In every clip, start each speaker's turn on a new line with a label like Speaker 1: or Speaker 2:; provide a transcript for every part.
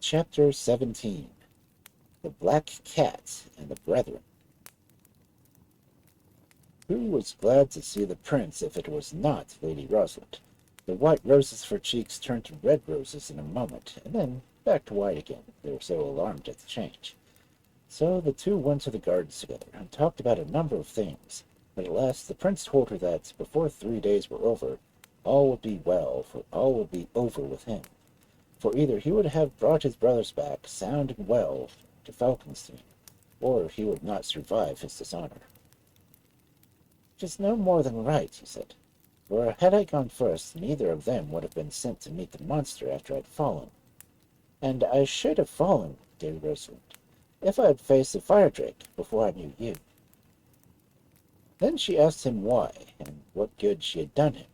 Speaker 1: Chapter 17. The Black Cat and the Brethren. Who was glad to see the prince if it was not Lady Rosalind? The white roses of her cheeks turned to red roses in a moment, and then back to white again. They were so alarmed at the change. So the two went to the gardens together and talked about a number of things. But at last the prince told her that before 3 days were over, all would be well, for all would be over with him. For either he would have brought his brothers back sound and well to Falkenstein, or he would not survive his dishonor. "It is no more than right," he said, "for had I gone first, neither of them would have been sent to meet the monster after I had fallen. And I should have fallen, dear Rosalind, if I had faced the fire drake before I knew you." Then she asked him why, and what good she had done him.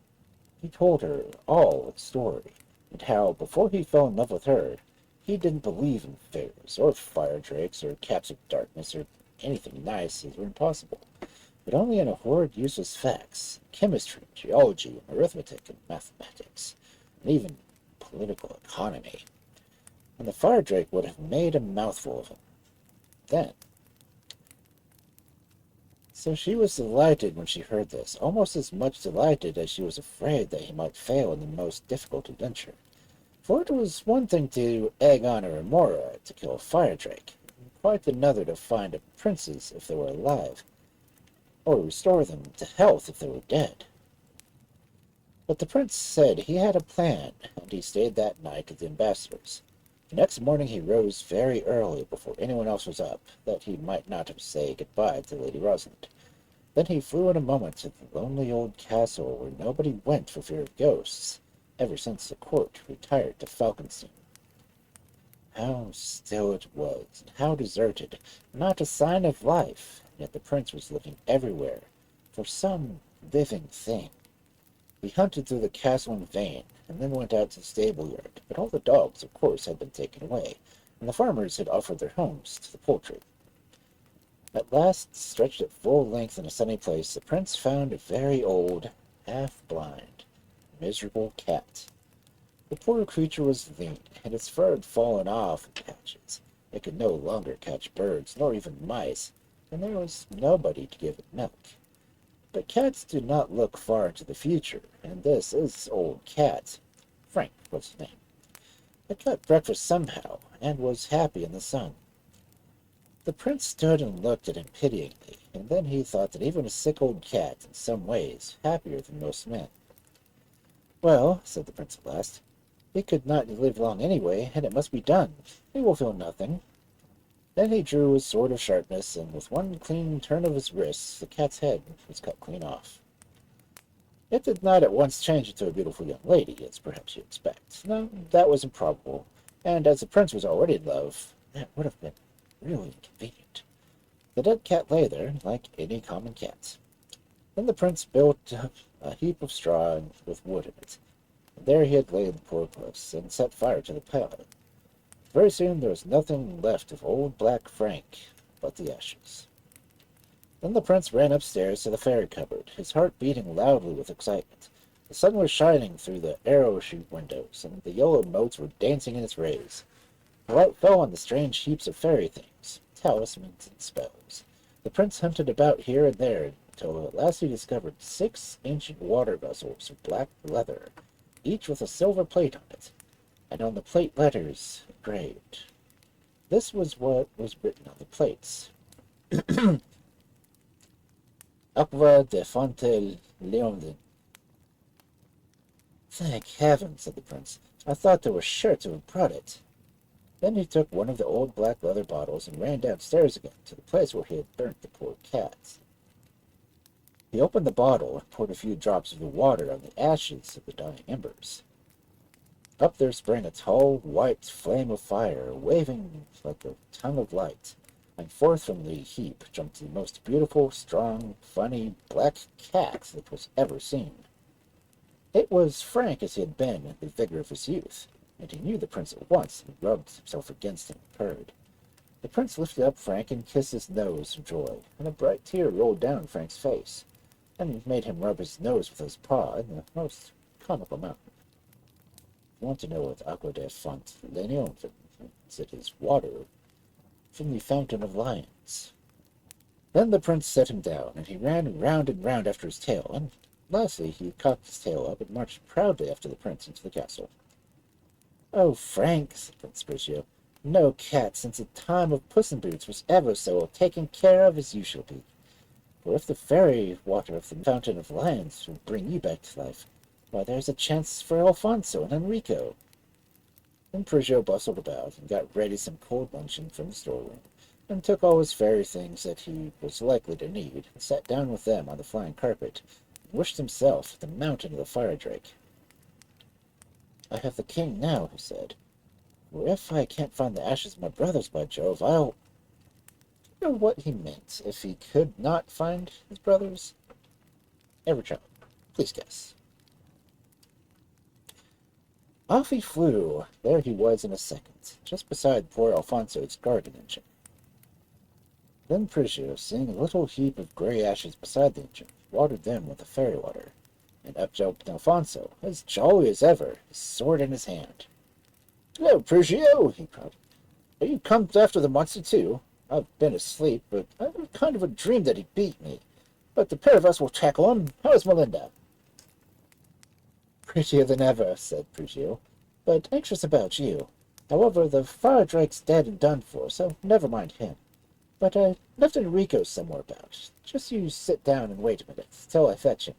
Speaker 1: He told her all the story, and how, before he fell in love with her, he didn't believe in fairies, or fire drakes, or caps of darkness, or anything nice or impossible, but only in a horrid useless facts, chemistry, geology, and arithmetic, and mathematics, and even political economy. And the fire drake would have made a mouthful of him. Then. So she was delighted when she heard this, almost as much delighted as she was afraid that he might fail in the most difficult adventure. For it was one thing to egg on a remora to kill a fire drake, and quite another to find a princes if they were alive, or restore them to health if they were dead. But the prince said he had a plan, and he stayed that night at the ambassador's. The next morning he rose very early, before anyone else was up, that he might not have to say good-bye to Lady Rosalind. Then he flew in a moment to the lonely old castle where nobody went for fear of ghosts, ever since the court retired to Falkenstein. How still it was, and how deserted, not a sign of life, yet the prince was looking everywhere for some living thing. He hunted through the castle in vain, and then went out to the stable-yard, but all the dogs, of course, had been taken away, and the farmers had offered their homes to the poultry. At last, stretched at full length in a sunny place, the prince found a very old, half-blind, miserable cat. The poor creature was lean, and its fur had fallen off in patches. It could no longer catch birds, nor even mice, and there was nobody to give it milk. But cats do not look far into the future, and this old cat, Frank was his name, had got breakfast somehow, and was happy in the sun. The prince stood and looked at him pityingly, and then he thought that even a sick old cat, in some ways, happier than most men. "Well," said the prince at last, "he could not live long anyway, and it must be done. He will feel nothing." Then he drew his sword of sharpness, and with one clean turn of his wrist, the cat's head was cut clean off. It did not at once change into a beautiful young lady, as perhaps you expect. No, that was improbable, and as the prince was already in love, that would have been really inconvenient. The dead cat lay there, like any common cat. Then the prince built up a heap of straw with wood in it, and there he had laid the poor puss, and set fire to the pile. Very soon there was nothing left of old black Frank but the ashes. Then the prince ran upstairs to the fairy cupboard, his heart beating loudly with excitement. The sun was shining through the arrow-shaped windows, and the yellow motes were dancing in its rays. The light fell on the strange heaps of fairy things, talismans and spells. The prince hunted about here and there until at last he discovered 6 ancient water vessels of black leather, each with a silver plate on it, and on the plate letters engraved. This was what was written on the plates. Aqua de Fonte Leondin. "Thank heaven," said the prince. "I thought they were sure to have brought it." Then he took one of the old black leather bottles and ran downstairs again to the place where he had burnt the poor cat. He opened the bottle and poured a few drops of the water on the ashes of the dying embers. Up there sprang a tall, white flame of fire, waving like a tongue of light, and forth from the heap jumped the most beautiful, strong, funny, black cat that was ever seen. It was Frank as he had been in the vigor of his youth, and he knew the prince at once, and rubbed himself against him and purred. The prince lifted up Frank and kissed his nose for joy, and a bright tear rolled down Frank's face, and made him rub his nose with his paw in the most comical manner. "You want to know what Aqua de Font Leonion said his water from the Fountain of Lions. Then the prince set him down, and he ran round and round after his tail, and lastly he cocked his tail up and marched proudly after the prince into the castle. "Oh, Frank," said Prince Prigio, "no cat since the time of Puss in Boots was ever so well taken care of as you shall be. For if the fairy water of the Fountain of Lions will bring you back to life, why there's a chance for Alfonso and Enrico." Then Prigio bustled about and got ready some cold luncheon from the storeroom, and took all his fairy things that he was likely to need, and sat down with them on the flying carpet, and wished himself at the mountain of the fire drake. "I have the king now," he said. "For if I can't find the ashes of my brothers, by Jove, I'll—" You know what he meant if he could not find his brothers? Every child, please guess. Off he flew. There he was in a second, just beside poor Alfonso's guardian engine. Then Prigio, seeing a little heap of grey ashes beside the engine, watered them with the fairy water, and up jumped Alfonso, as jolly as ever, his sword in his hand. "Hello, Prigio!" he cried. "Are you come after the monster too? I've been asleep, but I had a kind of a dream that he beat me. But the pair of us will tackle him. How is Melinda?" "Prettier than ever," said Prigio, "but anxious about you. However, the fire drake's dead and done for, so never mind him. But I left Enrico somewhere about. Just you sit down and wait a minute, till I fetch him."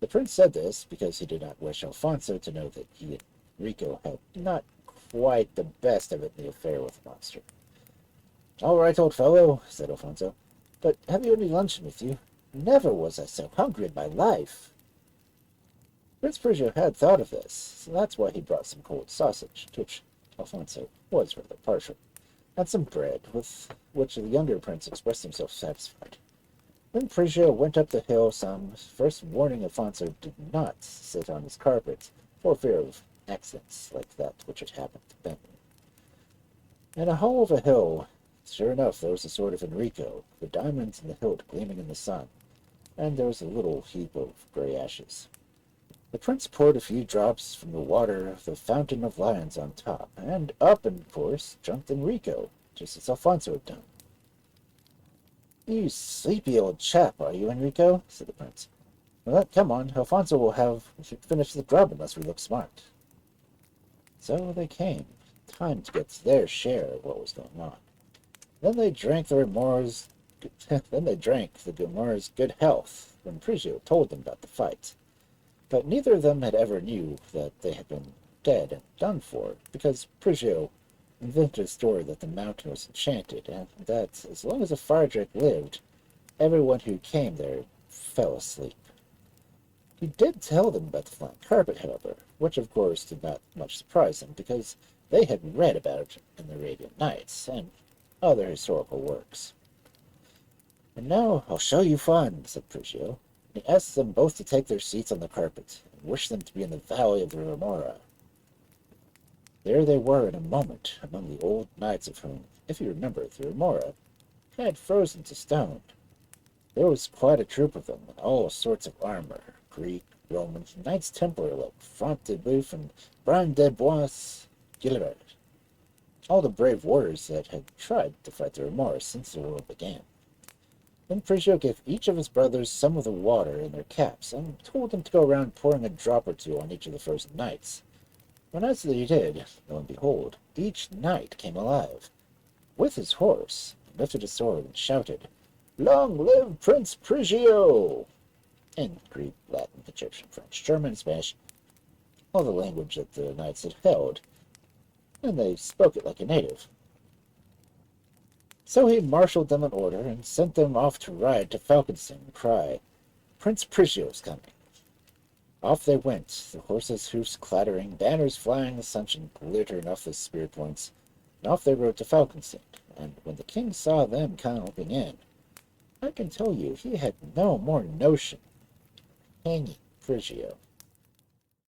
Speaker 1: The prince said this because he did not wish Alfonso to know that he and Enrico had not quite the best of it in the affair with the monster. "All right, old fellow," said Alfonso, "but have you any luncheon with you? Never was I so hungry in my life." Prince Prigio had thought of this, so that's why he brought some cold sausage, to which Alfonso was rather partial, and some bread, with which the younger prince expressed himself satisfied. Then Prigio went up the hill some, first warning Alfonso did not sit on his carpet, for fear of accidents like that which had happened to Bentley. In a hollow of a hill, sure enough, there was the sword of Enrico, the diamonds in the hilt gleaming in the sun, and there was a little heap of grey ashes. The prince poured a few drops from the water of the Fountain of Lions on top, and up, of course, jumped Enrico, just as Alfonso had done. "You sleepy old chap, are you, Enrico?" said the prince. "Well, come on, Alfonso will have finished the grub unless we look smart." So they came, time to get their share of what was going on. Then they drank the Gamora's good health when Prigio told them about the fight. But neither of them had ever knew that they had been dead and done for, because Prigio invented a story that the mountain was enchanted, and that as long as the fire drake lived, everyone who came there fell asleep. He did tell them about the flying carpet, however, which of course did not much surprise them, because they had read about it in the Arabian Nights and other historical works. "And now I'll show you fun," said Prigio. He asked them both to take their seats on the carpet, and wished them to be in the valley of the Remora. There they were in a moment, among the old knights of whom, if you remember, the Remora had frozen to stone. There was quite a troop of them, in all sorts of armor, Greek, Roman, Knights Templar like Front de Boeuf and Brun de Bois Guilbert, all the brave warriors that had tried to fight the Remora since the world began. Then Prigio gave each of his brothers some of the water in their caps, and told them to go around pouring a drop or two on each of the frozen knights. When as they did, lo and behold, each knight came alive, with his horse, and lifted his sword and shouted, "Long live Prince Prigio!" in Greek, Latin, Egyptian, French, German, Spanish, all the language that the knights had held, and they spoke it like a native. So he marshaled them in order, and sent them off to ride to Falconston and cry, "Prince Prigio's coming." Off they went, the horses' hoofs clattering, banners flying, the sunshine glittering off the spear points, and off they rode to Falconston, and when the king saw them galloping in, I can tell you he had no more notion of hanging Prigio